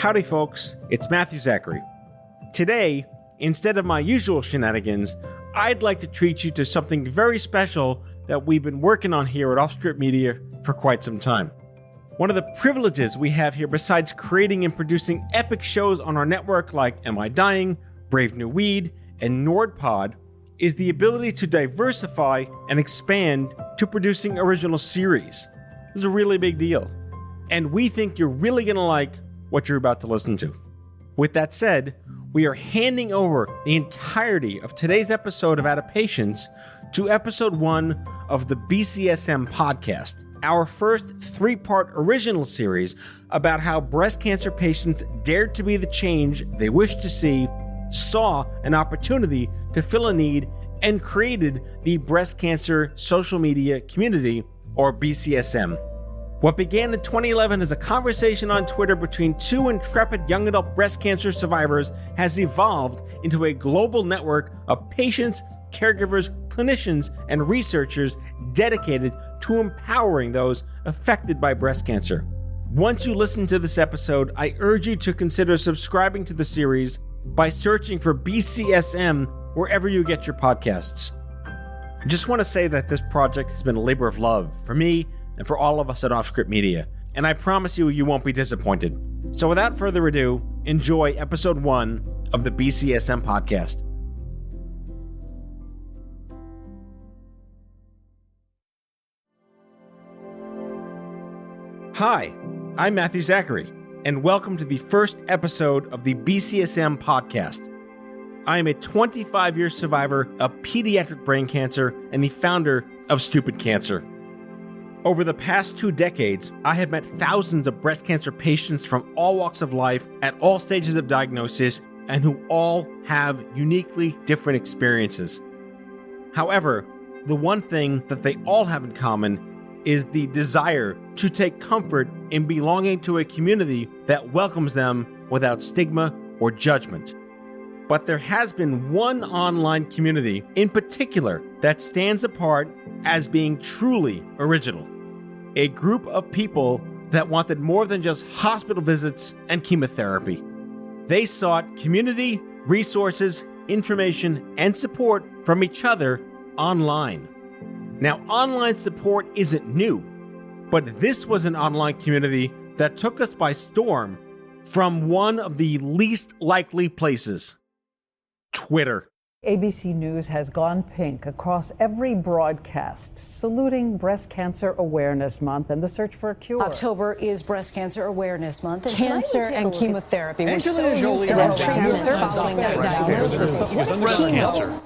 Howdy folks, it's Matthew Zachary. Today, instead of my usual shenanigans, I'd like to treat you to something very special that we've been working on here at Offscript Media for quite some time. One of the privileges we have here, besides creating and producing epic shows on our network like Am I Dying, Brave New Weed, and NordPod, is the ability to diversify and expand to producing original series. This is a really big deal. And we think you're really going to like what you're about to listen to. With that said, we are handing over the entirety of today's episode of Out of Patience to episode 1 of the BCSM podcast, our first 3-part original series about how breast cancer patients dared to be the change they wished to see, saw an opportunity to fill a need, and created the breast cancer social media community, or BCSM. What began in 2011 as a conversation on Twitter between 2 intrepid young adult breast cancer survivors has evolved into a global network of patients, caregivers, clinicians, and researchers dedicated to empowering those affected by breast cancer. Once you listen to this episode, I urge you to consider subscribing to the series by searching for BCSM wherever you get your podcasts. I just want to say that this project has been a labor of love for me and for all of us at Offscript Media, and I promise you won't be disappointed. So without further ado, enjoy episode 1 of the BCSM podcast. Hi, I'm Matthew Zachary, and welcome to the first episode of the BCSM podcast. I am a 25-year survivor of pediatric brain cancer and the founder of Stupid Cancer. Over the past 2 decades, I have met thousands of breast cancer patients from all walks of life at all stages of diagnosis and who all have uniquely different experiences. However, the one thing that they all have in common is the desire to take comfort in belonging to a community that welcomes them without stigma or judgment. But there has been one online community in particular that stands apart as being truly original. A group of people that wanted more than just hospital visits and chemotherapy. They sought community, resources, information, and support from each other online. Now, online support isn't new, but this was an online community that took us by storm from one of the least likely places. Twitter. ABC News has gone pink across every broadcast, saluting Breast Cancer Awareness Month and the search for a cure. October is Breast Cancer Awareness Month. And cancer and chemotherapy. We're so Angelina used to Jolie breast cancer following that diagnosis. But what is chemo?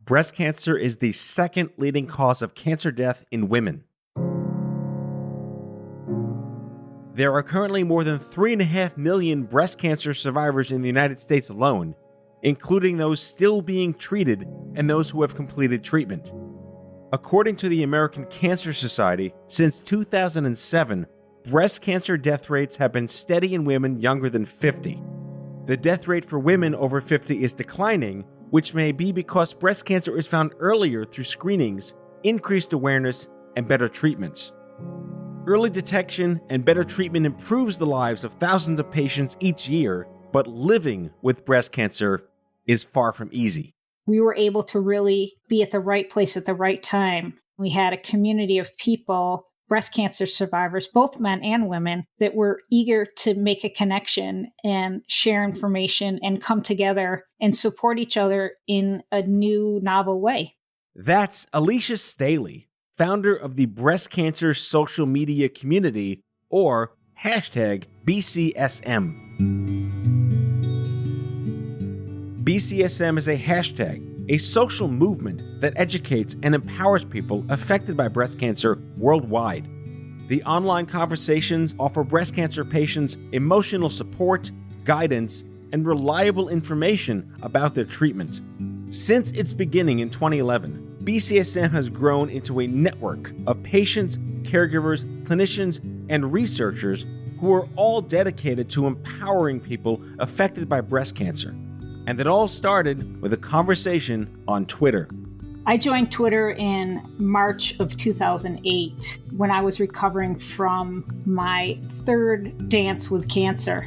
Breast cancer is the second leading cause of cancer death in women. There are currently more than 3.5 million breast cancer survivors in the United States alone, including those still being treated and those who have completed treatment. According to the American Cancer Society, since 2007, breast cancer death rates have been steady in women younger than 50. The death rate for women over 50 is declining, which may be because breast cancer is found earlier through screenings, increased awareness, and better treatments. Early detection and better treatment improves the lives of thousands of patients each year, but living with breast cancer is far from easy. We were able to really be at the right place at the right time. We had a community of people, breast cancer survivors, both men and women, that were eager to make a connection and share information and come together and support each other in a new, novel way. That's Alicia Staley, founder of the breast cancer social media community, or hashtag BCSM. BCSM is a hashtag, a social movement that educates and empowers people affected by breast cancer worldwide. The online conversations offer breast cancer patients emotional support, guidance, and reliable information about their treatment. Since its beginning in 2011, BCSM has grown into a network of patients, caregivers, clinicians, and researchers who are all dedicated to empowering people affected by breast cancer. And it all started with a conversation on Twitter. I joined Twitter in March of 2008 when I was recovering from my third dance with cancer.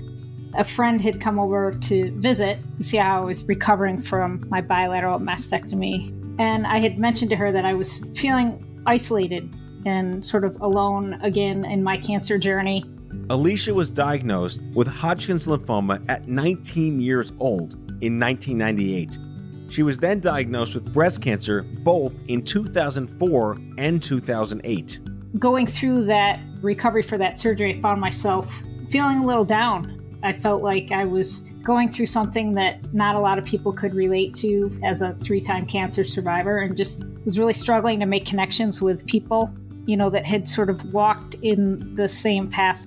A friend had come over to visit to see how I was recovering from my bilateral mastectomy. And I had mentioned to her that I was feeling isolated and sort of alone again in my cancer journey. Alicia was diagnosed with Hodgkin's lymphoma at 19 years old in 1998. She was then diagnosed with breast cancer both in 2004 and 2008. Going through that recovery for that surgery, I found myself feeling a little down. I felt like I was going through something that not a lot of people could relate to as a 3-time cancer survivor, and just was really struggling to make connections with people, that had sort of walked in the same path.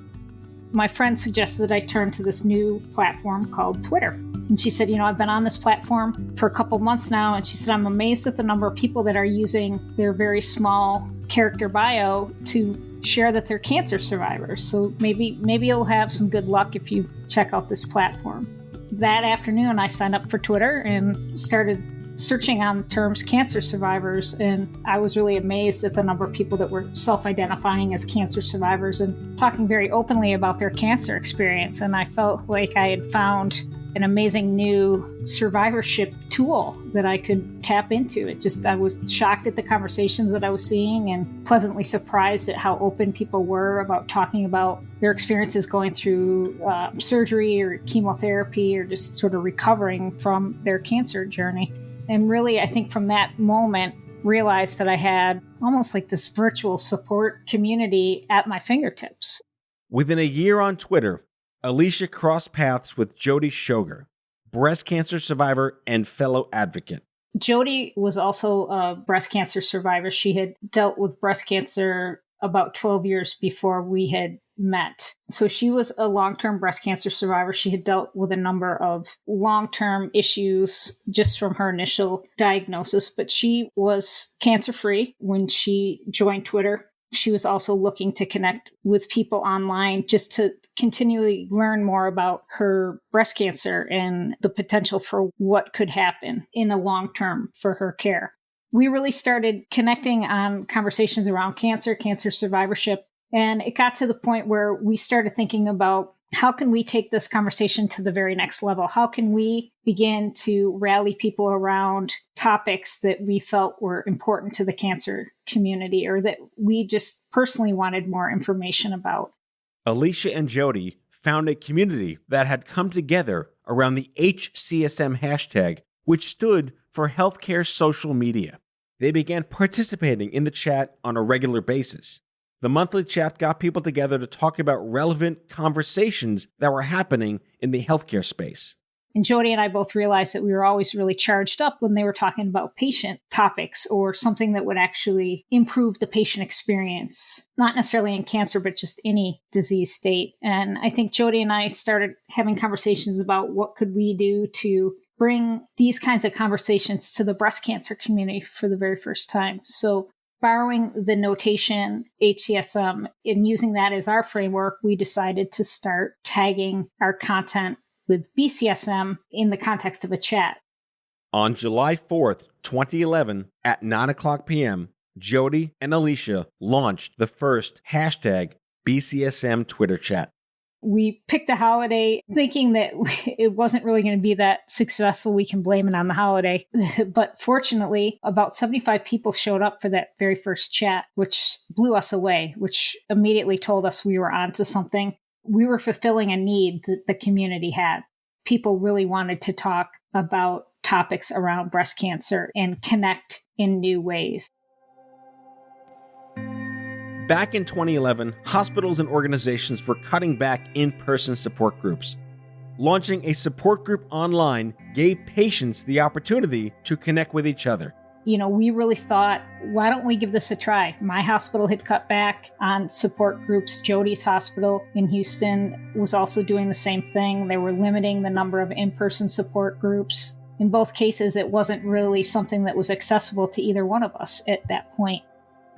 My friend suggested that I turn to this new platform called Twitter. And she said, I've been on this platform for a couple months now. And she said, I'm amazed at the number of people that are using their very small character bio to share that they're cancer survivors. So maybe you'll have some good luck if you check out this platform. That afternoon, I signed up for Twitter and started searching on the terms cancer survivors, and I was really amazed at the number of people that were self-identifying as cancer survivors and talking very openly about their cancer experience. And I felt like I had found an amazing new survivorship tool that I could tap into. I was shocked at the conversations that I was seeing and pleasantly surprised at how open people were about talking about their experiences going through surgery or chemotherapy or just sort of recovering from their cancer journey. And really, I think from that moment, realized that I had almost like this virtual support community at my fingertips. Within a year on Twitter, Alicia crossed paths with Jody Shoger, breast cancer survivor and fellow advocate. Jody was also a breast cancer survivor. She had dealt with breast cancer about 12 years before we had met. So she was a long-term breast cancer survivor. She had dealt with a number of long-term issues just from her initial diagnosis, but she was cancer-free when she joined Twitter. She was also looking to connect with people online just to continually learn more about her breast cancer and the potential for what could happen in the long term for her care. We really started connecting on conversations around cancer survivorship, and it got to the point where we started thinking about how can we take this conversation to the very next level? How can we begin to rally people around topics that we felt were important to the cancer community or that we just personally wanted more information about? Alicia and Jody found a community that had come together around the HCSM hashtag, which stood for Healthcare Social Media. They began participating in the chat on a regular basis. The monthly chat got people together to talk about relevant conversations that were happening in the healthcare space. And Jody and I both realized that we were always really charged up when they were talking about patient topics or something that would actually improve the patient experience, not necessarily in cancer, but just any disease state. And I think Jody and I started having conversations about what could we do to bring these kinds of conversations to the breast cancer community for the very first time. So borrowing the notation HCSM and using that as our framework, we decided to start tagging our content with BCSM in the context of a chat. On July 4th, 2011, at 9:00 p.m., Jody and Alicia launched the first hashtag BCSM Twitter chat. We picked a holiday thinking that it wasn't really going to be that successful. We can blame it on the holiday. But fortunately, about 75 people showed up for that very first chat, which blew us away, which immediately told us we were onto something. We were fulfilling a need that the community had. People really wanted to talk about topics around breast cancer and connect in new ways. Back in 2011, hospitals and organizations were cutting back in-person support groups. Launching a support group online gave patients the opportunity to connect with each other. We really thought, why don't we give this a try? My hospital had cut back on support groups. Jody's hospital in Houston was also doing the same thing. They were limiting the number of in-person support groups. In both cases, it wasn't really something that was accessible to either one of us at that point.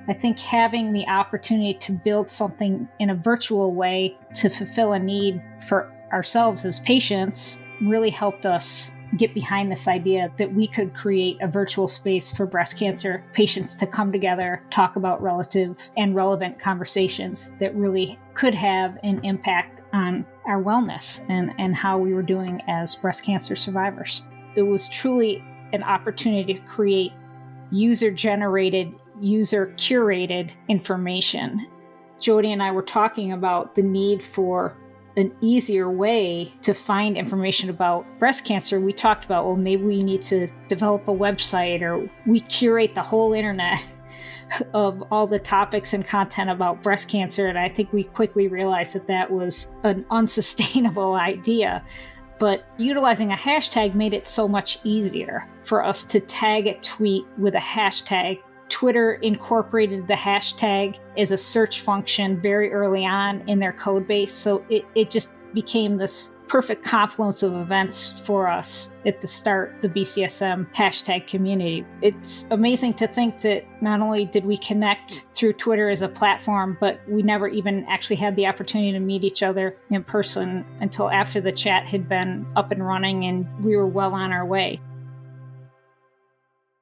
I think having the opportunity to build something in a virtual way to fulfill a need for ourselves as patients really helped us get behind this idea that we could create a virtual space for breast cancer patients to come together, talk about relative and relevant conversations that really could have an impact on our wellness and how we were doing as breast cancer survivors. It was truly an opportunity to create user-generated, user-curated information. Jody and I were talking about the need for an easier way to find information about breast cancer. We talked about, well, maybe we need to develop a website, or we curate the whole internet of all the topics and content about breast cancer. And I think we quickly realized that that was an unsustainable idea. But utilizing a hashtag made it so much easier for us to tag a tweet with a hashtag. Twitter incorporated the hashtag as a search function very early on in their code base. So it just became this perfect confluence of events for us at the start, the BCSM hashtag community. It's amazing to think that not only did we connect through Twitter as a platform, but we never even actually had the opportunity to meet each other in person until after the chat had been up and running and we were well on our way.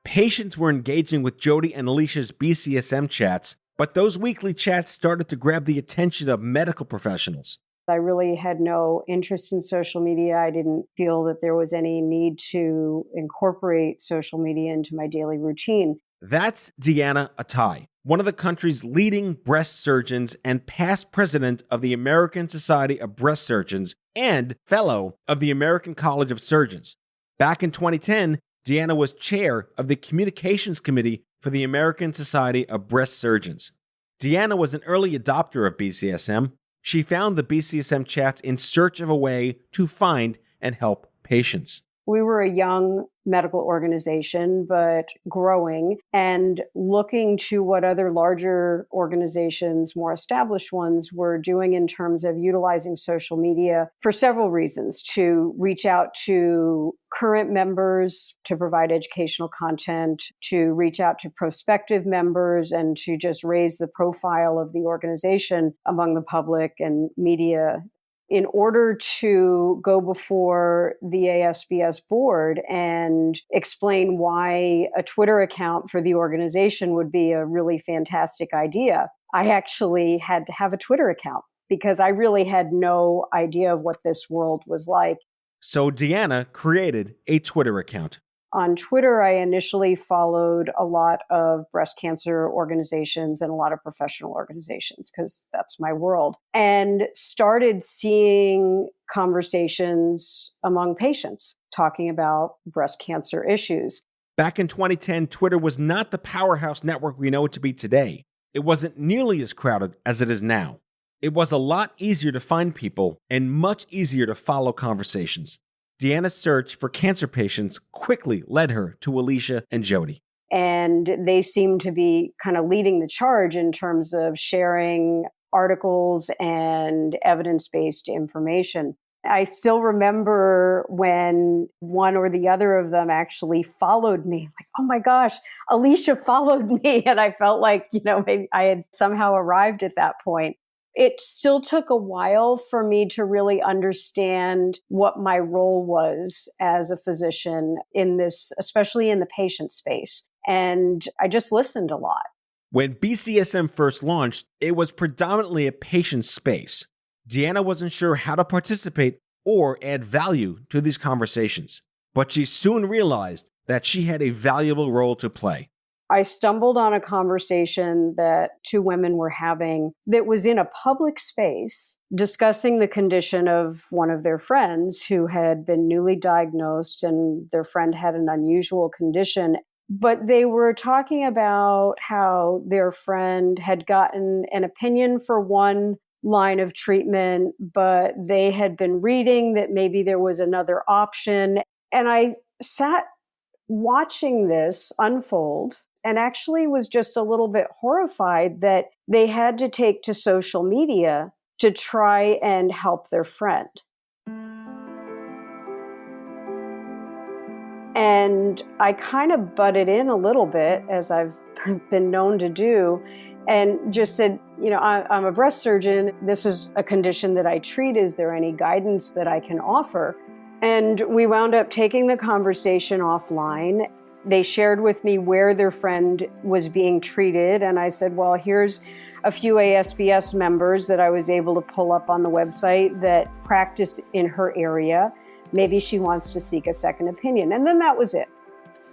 Patients were engaging with Jody and Alicia's BCSM chats, but those weekly chats started to grab the attention of medical professionals. I really had no interest in social media. I didn't feel that there was any need to incorporate social media into my daily routine. That's Deanna Atai, one of the country's leading breast surgeons and past president of the American Society of Breast Surgeons and fellow of the American College of Surgeons. Back in 2010, Deanna was chair of the Communications Committee for the American Society of Breast Surgeons. Deanna was an early adopter of BCSM. She found the BCSM chats in search of a way to find and help patients. We were a young medical organization, but growing and looking to what other larger organizations, more established ones, were doing in terms of utilizing social media for several reasons: to reach out to current members, to provide educational content, to reach out to prospective members, and to just raise the profile of the organization among the public and media. In order to go before the ASBS board and explain why a Twitter account for the organization would be a really fantastic idea, I actually had to have a Twitter account because I really had no idea of what this world was like. So Deanna created a Twitter account. On Twitter, I initially followed a lot of breast cancer organizations and a lot of professional organizations because that's my world, and started seeing conversations among patients talking about breast cancer issues. Back in 2010, Twitter was not the powerhouse network we know it to be today. It wasn't nearly as crowded as it is now. It was a lot easier to find people and much easier to follow conversations. Deanna's search for cancer patients quickly led her to Alicia and Jody. And they seemed to be kind of leading the charge in terms of sharing articles and evidence-based information. I still remember when one or the other of them actually followed me. Like, oh my gosh, Alicia followed me. And I felt like, maybe I had somehow arrived at that point. It still took a while for me to really understand what my role was as a physician in this, especially in the patient space. And I just listened a lot. When BCSM first launched, it was predominantly a patient space. Deanna wasn't sure how to participate or add value to these conversations, but she soon realized that she had a valuable role to play. I stumbled on a conversation that two women were having that was in a public space discussing the condition of one of their friends who had been newly diagnosed, and their friend had an unusual condition. But they were talking about how their friend had gotten an opinion for one line of treatment, but they had been reading that maybe there was another option. And I sat watching this unfold and actually was just a little bit horrified that they had to take to social media to try and help their friend. And I kind of butted in a little bit, as I've been known to do, and just said, I'm a breast surgeon. This is a condition that I treat. Is there any guidance that I can offer? And we wound up taking the conversation offline. They shared with me where their friend was being treated. And I said, well, here's a few ASBS members that I was able to pull up on the website that practice in her area. Maybe she wants to seek a second opinion. And then that was it.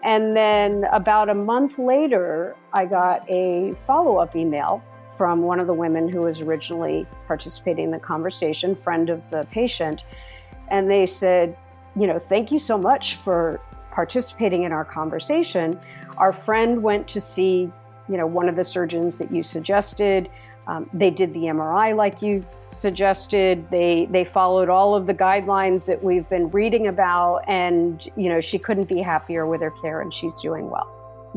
And then about a month later, I got a follow-up email from one of the women who was originally participating in the conversation, friend of the patient. And they said, thank you so much for participating in our conversation. Our friend went to see, one of the surgeons that you suggested. They did the MRI like you suggested. They followed all of the guidelines that we've been reading about, and she couldn't be happier with her care, and she's doing well.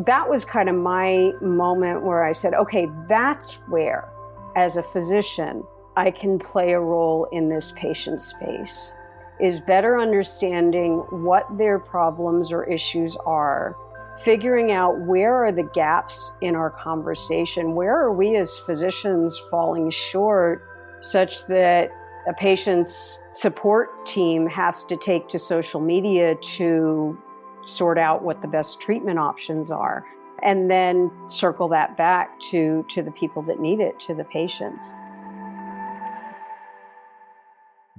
That was kind of my moment where I said, okay, that's where, as a physician, I can play a role in this patient space, is better understanding what their problems or issues are, figuring out where are the gaps in our conversation, where are we as physicians falling short, such that a patient's support team has to take to social media to sort out what the best treatment options are, and then circle that back to the people that need it, to the patients.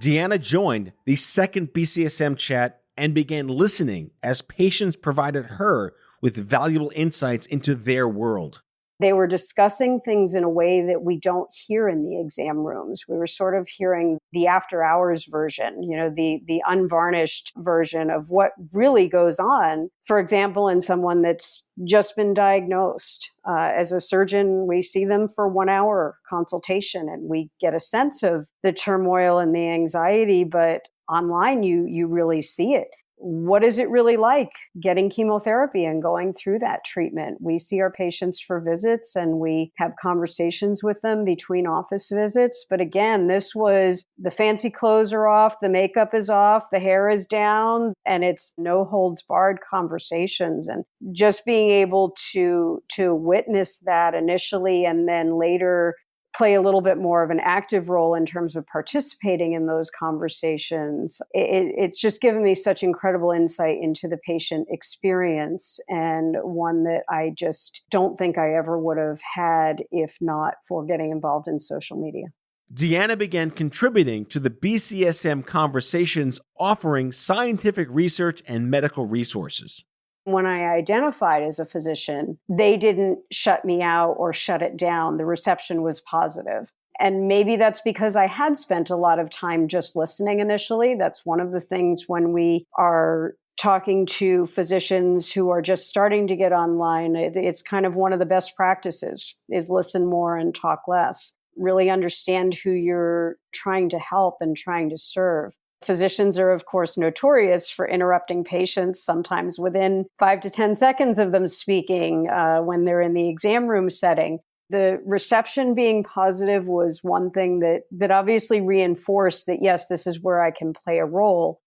Deanna joined the second BCSM chat and began listening as patients provided her with valuable insights into their world. They were discussing things in a way that we don't hear in the exam rooms. We were sort of hearing the after hours version, the unvarnished version of what really goes on. For example, in someone that's just been diagnosed. As a surgeon, we see them for 1 hour consultation and we get a sense of the turmoil and the anxiety, but online you really see it. What is it really like getting chemotherapy and going through that treatment? We see our patients for visits and we have conversations with them between office visits. But again, this was the fancy clothes are off, the makeup is off, the hair is down, and it's no holds barred conversations. And just being able to witness that initially and then later play a little bit more of an active role in terms of participating in those conversations. It's just given me such incredible insight into the patient experience, and one that I just don't think I ever would have had if not for getting involved in social media. Deanna began contributing to the BCSM conversations, offering scientific research and medical resources. When I identified as a physician, they didn't shut me out or shut it down. The reception was positive. And maybe that's because I had spent a lot of time just listening initially. That's one of the things when we are talking to physicians who are just starting to get online. It's kind of one of the best practices is listen more and talk less. Really understand who you're trying to help and trying to serve. Physicians are, of course, notorious for interrupting patients, sometimes within 5 to 10 seconds of them speaking when they're in the exam room setting. The reception being positive was one thing that obviously reinforced that, yes, this is where I can play a role.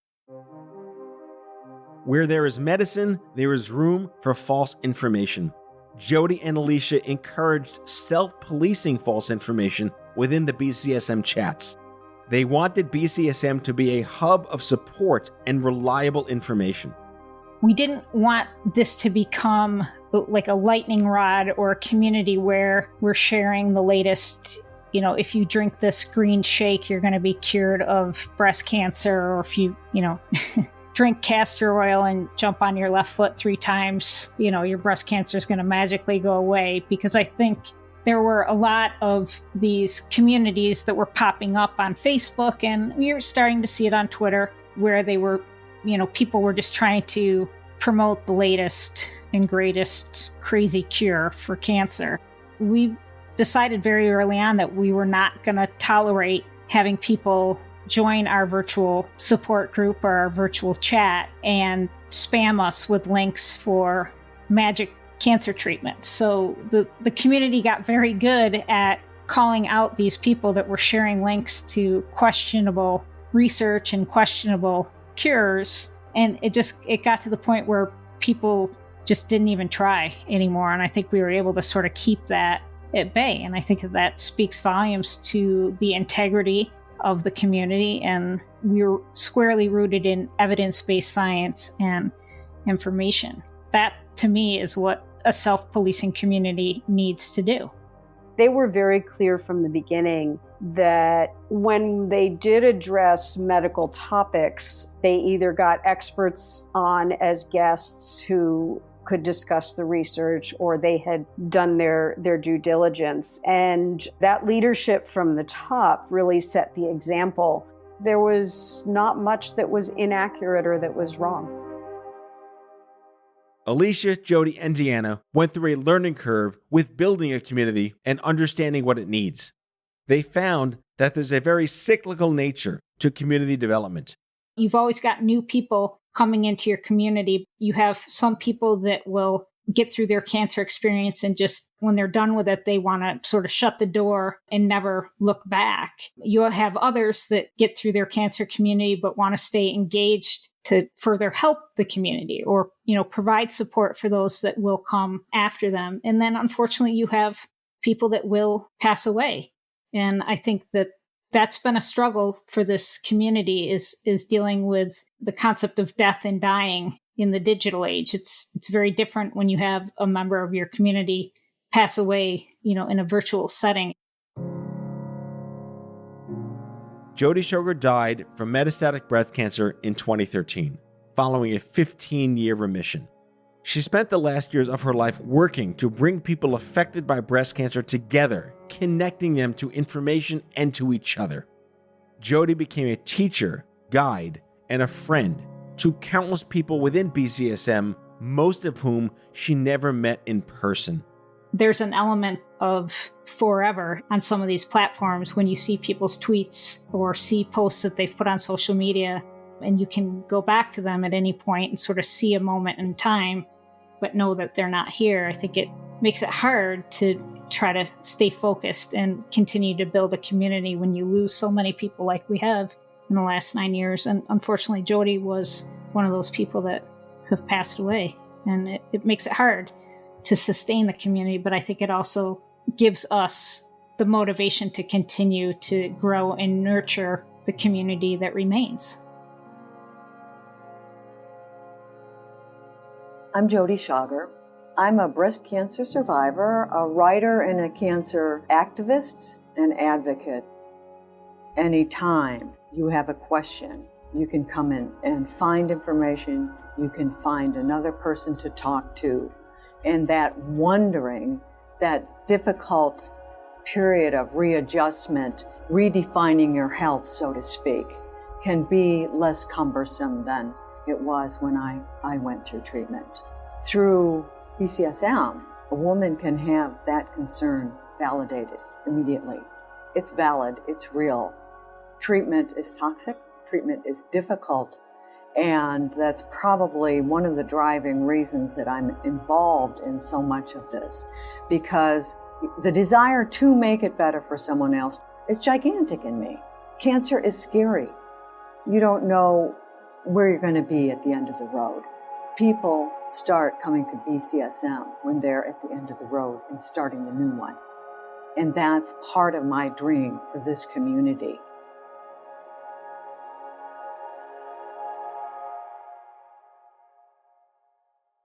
Where there is medicine, there is room for false information. Jody and Alicia encouraged self-policing false information within the BCSM chats. They wanted BCSM to be a hub of support and reliable information. We didn't want this to become like a lightning rod or a community where we're sharing the latest, if you drink this green shake, you're going to be cured of breast cancer, or if you, drink castor oil and jump on your left foot 3 times, your breast cancer is going to magically go away. Because I think there were a lot of these communities that were popping up on Facebook, and we were starting to see it on Twitter, where they were, people were just trying to promote the latest and greatest crazy cure for cancer. We decided very early on that we were not going to tolerate having people join our virtual support group or our virtual chat and spam us with links for magic cancer treatment. So the community got very good at calling out these people that were sharing links to questionable research and questionable cures. And it got to the point where people just didn't even try anymore. And I think we were able to sort of keep that at bay. And I think that speaks volumes to the integrity of the community, and we're squarely rooted in evidence-based science and information. That, to me, is what a self-policing community needs to do. They were very clear from the beginning that when they did address medical topics, they either got experts on as guests who could discuss the research, or they had done their due diligence. And that leadership from the top really set the example. There was not much that was inaccurate or that was wrong. Alicia, Jody, and Deanna went through a learning curve with building a community and understanding what it needs. They found that there's a very cyclical nature to community development. You've always got new people coming into your community. You have some people that will get through their cancer experience and just when they're done with it, they want to sort of shut the door and never look back. You'll have others that get through their cancer community but want to stay engaged to further help the community or, provide support for those that will come after them. And then unfortunately, you have people that will pass away. And I think that that's been a struggle for this community is dealing with the concept of death and dying in the digital age. It's very different when you have a member of your community pass away, in a virtual setting. Jody Shoger died from metastatic breast cancer in 2013, following a 15-year remission. She spent the last years of her life working to bring people affected by breast cancer together, connecting them to information and to each other. Jody became a teacher, guide, and a friend to countless people within BCSM, most of whom she never met in person. There's an element of forever on some of these platforms when you see people's tweets or see posts that they've put on social media, and you can go back to them at any point and sort of see a moment in time, but know that they're not here. I think it makes it hard to try to stay focused and continue to build a community when you lose so many people like we have in the last 9 years. And unfortunately, Jody was one of those people that have passed away. And it makes it hard to sustain the community, but I think it also gives us the motivation to continue to grow and nurture the community that remains. I'm Jody Shoger. I'm a breast cancer survivor, a writer, and a cancer activist and advocate. Anytime you have a question, you can come in and find information. You can find another person to talk to. And that wondering, that difficult period of readjustment, redefining your health, so to speak, can be less cumbersome than it was when I went through treatment. Through BCSM, a woman can have that concern validated immediately. It's valid, it's real. Treatment is toxic, treatment is difficult, and that's probably one of the driving reasons that I'm involved in so much of this, because the desire to make it better for someone else is gigantic in me. Cancer is scary. You don't know where you're going to be at the end of the road. People start coming to BCSM when they're at the end of the road and starting the new one. And that's part of my dream for this community.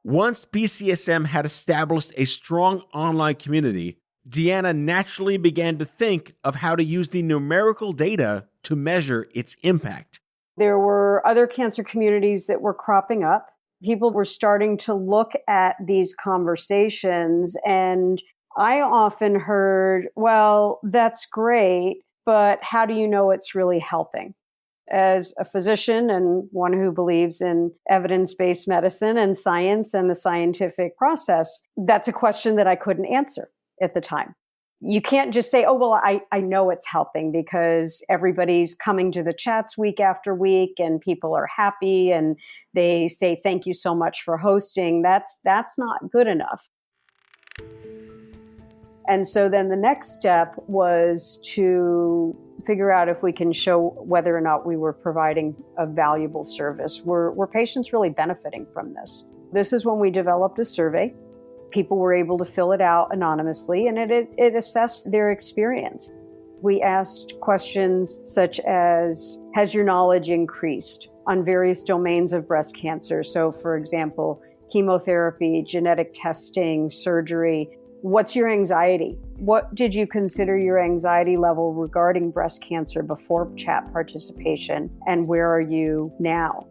Once BCSM had established a strong online community, Deanna naturally began to think of how to use the numerical data to measure its impact. There were other cancer communities that were cropping up. People were starting to look at these conversations, and I often heard, well, that's great, but how do you know it's really helping? As a physician and one who believes in evidence-based medicine and science and the scientific process, that's a question that I couldn't answer at the time. You can't just say, oh, well, I know it's helping because everybody's coming to the chats week after week and people are happy and they say, thank you so much for hosting. That's not good enough. And so then the next step was to figure out if we can show whether or not we were providing a valuable service. Were patients really benefiting from this? This is when we developed a survey. People were able to fill it out anonymously, and it assessed their experience. We asked questions such as, has your knowledge increased on various domains of breast cancer? So, for example, chemotherapy, genetic testing, surgery. What's your anxiety? What did you consider your anxiety level regarding breast cancer before chat participation? And where are you now?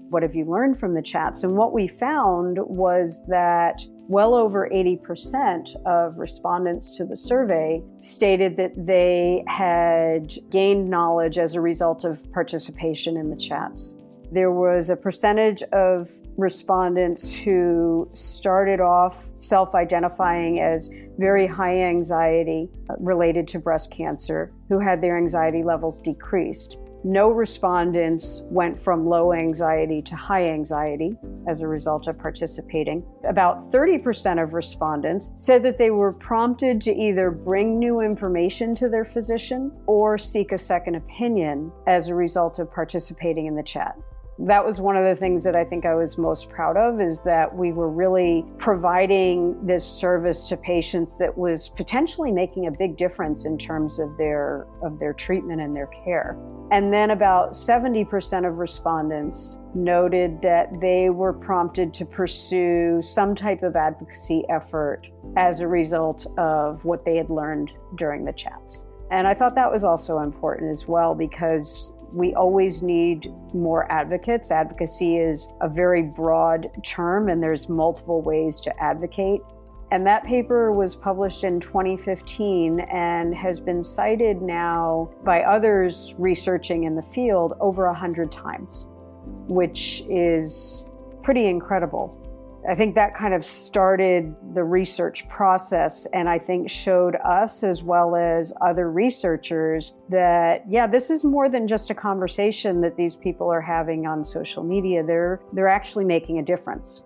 What have you learned from the chats? And what we found was that well over 80% of respondents to the survey stated that they had gained knowledge as a result of participation in the chats. There was a percentage of respondents who started off self-identifying as very high anxiety related to breast cancer, who had their anxiety levels decreased. No respondents went from low anxiety to high anxiety as a result of participating. About 30% of respondents said that they were prompted to either bring new information to their physician or seek a second opinion as a result of participating in the chat. That was one of the things that I think I was most proud of, is that we were really providing this service to patients that was potentially making a big difference in terms of their treatment and their care. And then about 70% of respondents noted that they were prompted to pursue some type of advocacy effort as a result of what they had learned during the chats. And I thought that was also important as well, because we always need more advocates. Advocacy is a very broad term, and there's multiple ways to advocate. And that paper was published in 2015 and has been cited now by others researching in the field over 100 times, which is pretty incredible. I think that kind of started the research process, and I think showed us as well as other researchers that, yeah, this is more than just a conversation that these people are having on social media. They're actually making a difference.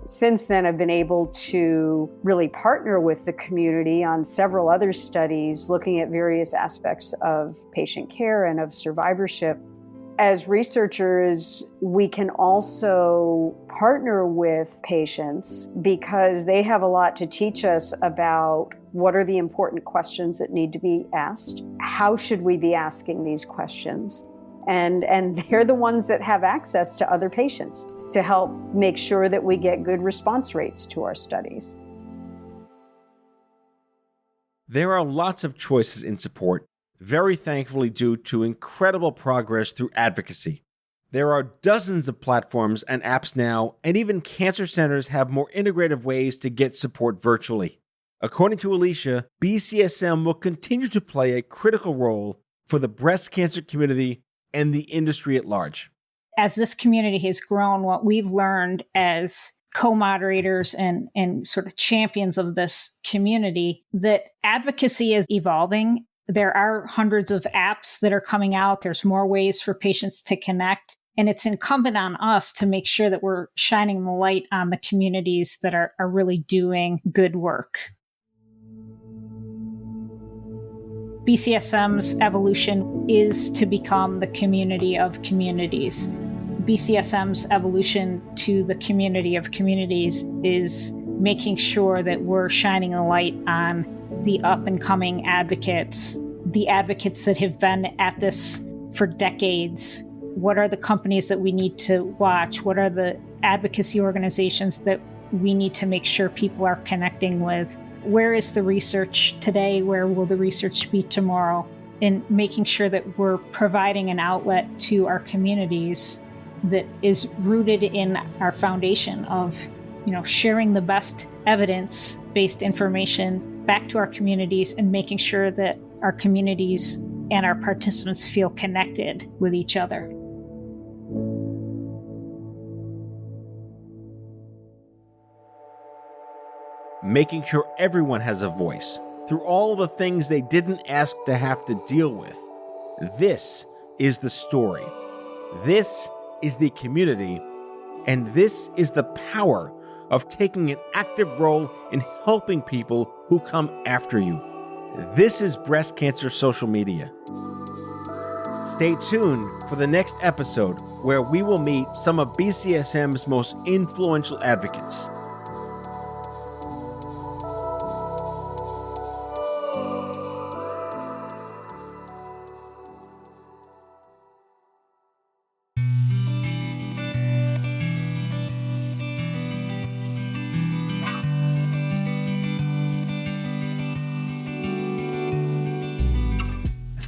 Since then, I've been able to really partner with the community on several other studies looking at various aspects of patient care and of survivorship. As researchers, we can also partner with patients because they have a lot to teach us about what are the important questions that need to be asked, how should we be asking these questions, and they're the ones that have access to other patients to help make sure that we get good response rates to our studies. There are lots of choices in support, very thankfully due to incredible progress through advocacy. There are dozens of platforms and apps now, and even cancer centers have more integrative ways to get support virtually. According to Alicia, BCSM will continue to play a critical role for the breast cancer community and the industry at large. As this community has grown, what we've learned as co-moderators and sort of champions of this community, that advocacy is evolving. There are hundreds of apps that are coming out. There's more ways for patients to connect. And it's incumbent on us to make sure that we're shining the light on the communities that are really doing good work. BCSM's evolution is to become the community of communities. BCSM's evolution to the community of communities is making sure that we're shining a light on the up-and-coming advocates, the advocates that have been at this for decades. What are the companies that we need to watch? What are the advocacy organizations that we need to make sure people are connecting with? Where is the research today? Where will the research be tomorrow? And making sure that we're providing an outlet to our communities that is rooted in our foundation of, sharing the best evidence-based information back to our communities and making sure that our communities and our participants feel connected with each other. Making sure everyone has a voice through all the things they didn't ask to have to deal with. This is the story. This is the community. And this is the power of taking an active role in helping people who come after you. This is Breast Cancer Social Media. Stay tuned for the next episode where we will meet some of BCSM's most influential advocates.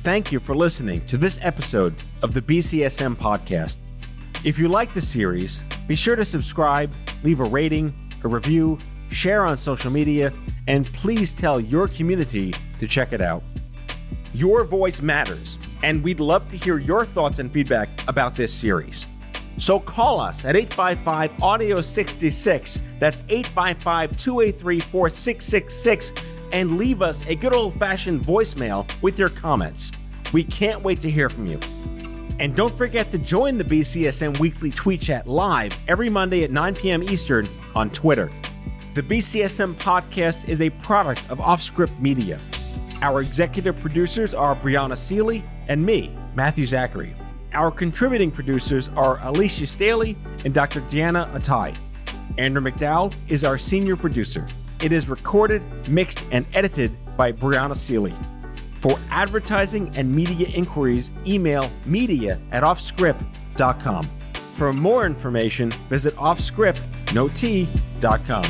thank you for listening to this episode of the BCSM podcast. If you like the series, be sure to subscribe, leave a rating, a review, share on social media, and please tell your community to check it out. Your voice matters, and we'd love to hear your thoughts and feedback about this series. So call us at 855-AUDIO-66, that's 855-283-4666, and leave us a good old-fashioned voicemail with your comments. We can't wait to hear from you. And don't forget to join the BCSM Weekly Tweet Chat live every Monday at 9 p.m. Eastern on Twitter. The BCSM podcast is a product of Offscript Media. Our executive producers are Brianna Seely and me, Matthew Zachary. Our contributing producers are Alicia Staley and Dr. Deanna Atai. Andrew McDowell is our senior producer. It is recorded, mixed, and edited by Brianna Seely. For advertising and media inquiries, email media@offscript.com. For more information, visit offscript.com.